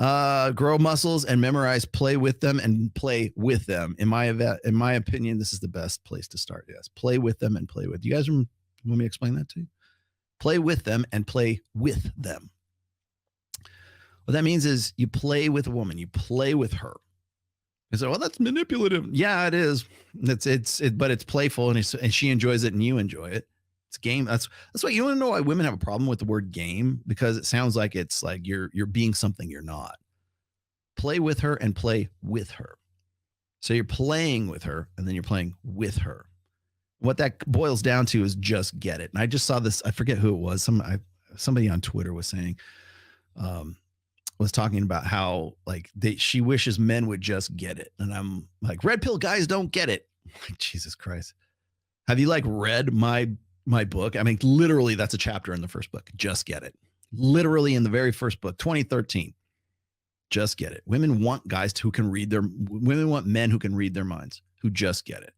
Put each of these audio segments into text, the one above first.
Grow muscles and memorize, play with them and play with them. In my opinion, this is the best place to start. Yes. Play with them and play with. You guys want me to explain that to you? Play with them and play with them. What that means is you play with a woman, you play with her. You say, well, that's manipulative. Yeah, it is. But it's playful and she enjoys it and you enjoy it. It's game. That's why you want to know why women have a problem with the word game, because it sounds like it's like you're being something you're not. Play with her and play with her. So you're playing with her and then you're playing with her. What that boils down to is just get it. And I just saw this. I forget who it was. Somebody on Twitter was saying, was talking about how like she wishes men would just get it. And I'm like, red pill guys don't get it. Like, Jesus Christ. Have you like read my book? I mean, literally that's a chapter in the first book. Just get it. Literally in the very first book, 2013. Just get it. Women want guys women want men who can read their minds, who just get it.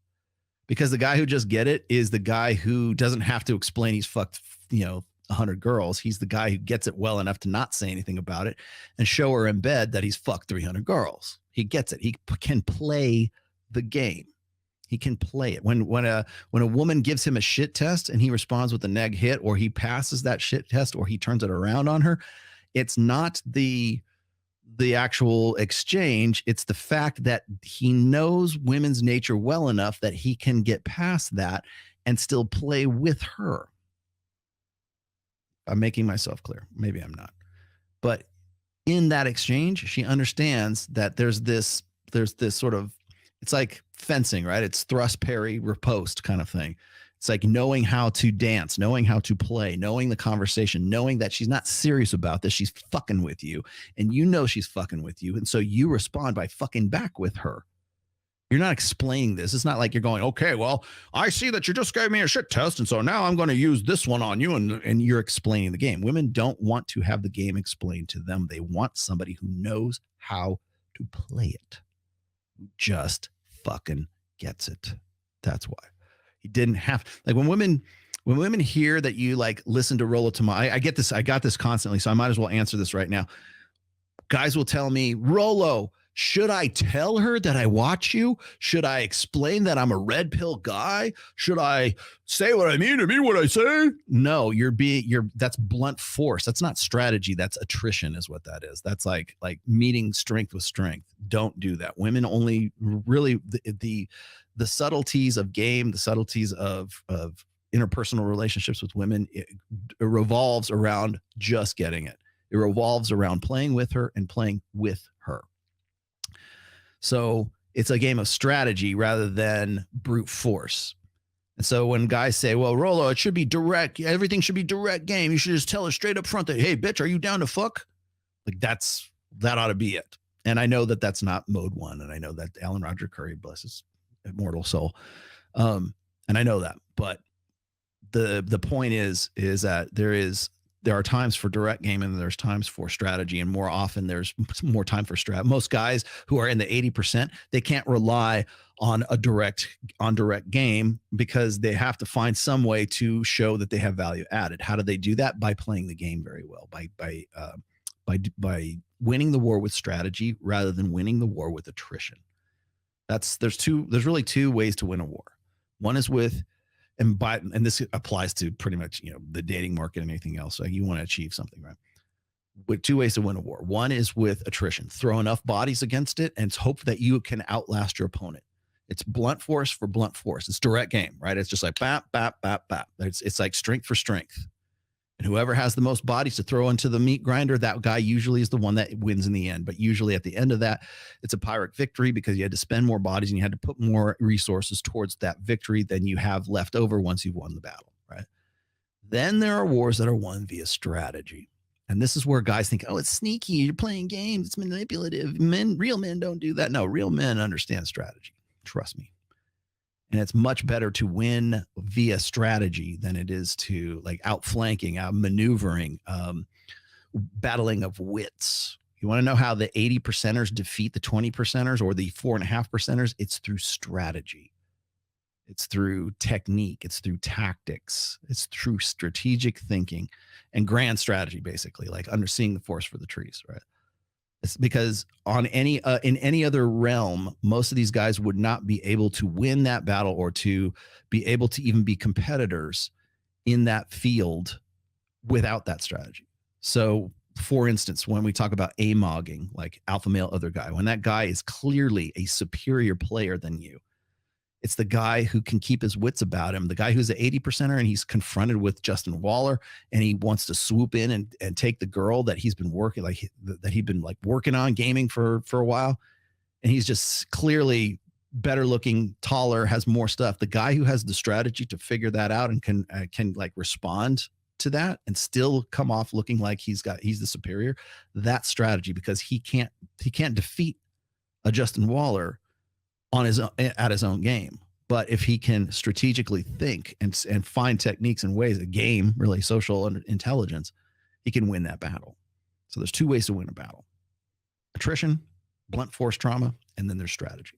Because the guy who just get it is the guy who doesn't have to explain he's fucked, 100 girls. He's the guy who gets it well enough to not say anything about it and show her in bed that he's fucked 300 girls. He gets it. He can play the game. He can play it. When a woman gives him a shit test and he responds with a neg hit, or he passes that shit test, or he turns it around on her, it's not the actual exchange. It's the fact that he knows women's nature well enough that he can get past that and still play with her. I'm making myself clear. Maybe I'm not. But in that exchange, she understands that there's this sort of, it's like fencing, right? It's thrust, parry, riposte kind of thing. It's like knowing how to dance, knowing how to play, knowing the conversation, knowing that she's not serious about this. She's fucking with you. And you know she's fucking with you. And so you respond by fucking back with her. You're not explaining this. It's not like you're going, okay, well, I see that you just gave me a shit test, and so now I'm going to use this one on you, and you're explaining the game. Women don't want to have the game explained to them. They want somebody who knows how to play it, who just fucking gets it. That's why. He didn't have, like, when women hear that you like listen to Rollo Tomaso, I get this, I got this constantly, so I might as well answer this right now. Guys will tell me, Rollo, should I tell her that I watch you? Should I explain that I'm a red pill guy? Should I say what I mean and mean what I say? No, that's blunt force. That's not strategy. That's attrition is what that is. That's like meeting strength with strength. Don't do that. Women only really the subtleties of game, the subtleties of interpersonal relationships with women, it revolves around just getting it. It revolves around playing with her and playing with her. So it's a game of strategy rather than brute force. And so when guys say, well, Rollo, it should be direct. Everything should be direct game. You should just tell her straight up front that, hey, bitch, are you down to fuck? Like that ought to be it. And I know that that's not mode one. And I know that Alan Roger Curry, bless his immortal soul. And I know that, but the point is that there are times for direct game and there's times for strategy, and more often there's more time for strat. Most guys who are in the 80%, they can't rely on direct game because they have to find some way to show that they have value added. How do they do that? By playing the game very well, by winning the war with strategy rather than winning the war with attrition. There's really two ways to win a war. One is with, and this applies to pretty much, the dating market and anything else. Like, you want to achieve something, right? With two ways to win a war. One is with attrition. Throw enough bodies against it and hope that you can outlast your opponent. It's blunt force for blunt force. It's direct game, right? It's just like bap, bap, bap, bap. It's like strength for strength. And whoever has the most bodies to throw into the meat grinder, that guy usually is the one that wins in the end. But usually at the end of that, it's a Pyrrhic victory because you had to spend more bodies and you had to put more resources towards that victory than you have left over once you've won the battle, right? Then there are wars that are won via strategy. And this is where guys think, oh, it's sneaky. You're playing games. It's manipulative. Real men don't do that. No, real men understand strategy. Trust me. And it's much better to win via strategy than it is to like outflanking, outmaneuvering, battling of wits. You want to know how the 80%ers defeat the 20%ers or the 4.5%ers? It's through strategy. It's through technique. It's through tactics. It's through strategic thinking and grand strategy, basically, like seeing the forest for the trees, right? It's because on any in any other realm, most of these guys would not be able to win that battle or to be able to even be competitors in that field without that strategy. So, for instance, when we talk about amogging, like alpha male other guy, when that guy is clearly a superior player than you, it's the guy who can keep his wits about him, the guy who's an 80 percenter and he's confronted with Justin Waller and he wants to swoop in and take the girl that he's been working, like that he'd been like working on gaming for a while. And he's just clearly better looking, taller, has more stuff. The guy who has the strategy to figure that out and can like respond to that and still come off looking like he's the superior, that strategy, because he can't defeat a Justin Waller on his own, at his own game. But if he can strategically think and find techniques and ways, a game, really social intelligence, he can win that battle. So there's two ways to win a battle: attrition, blunt force trauma, and then there's strategy.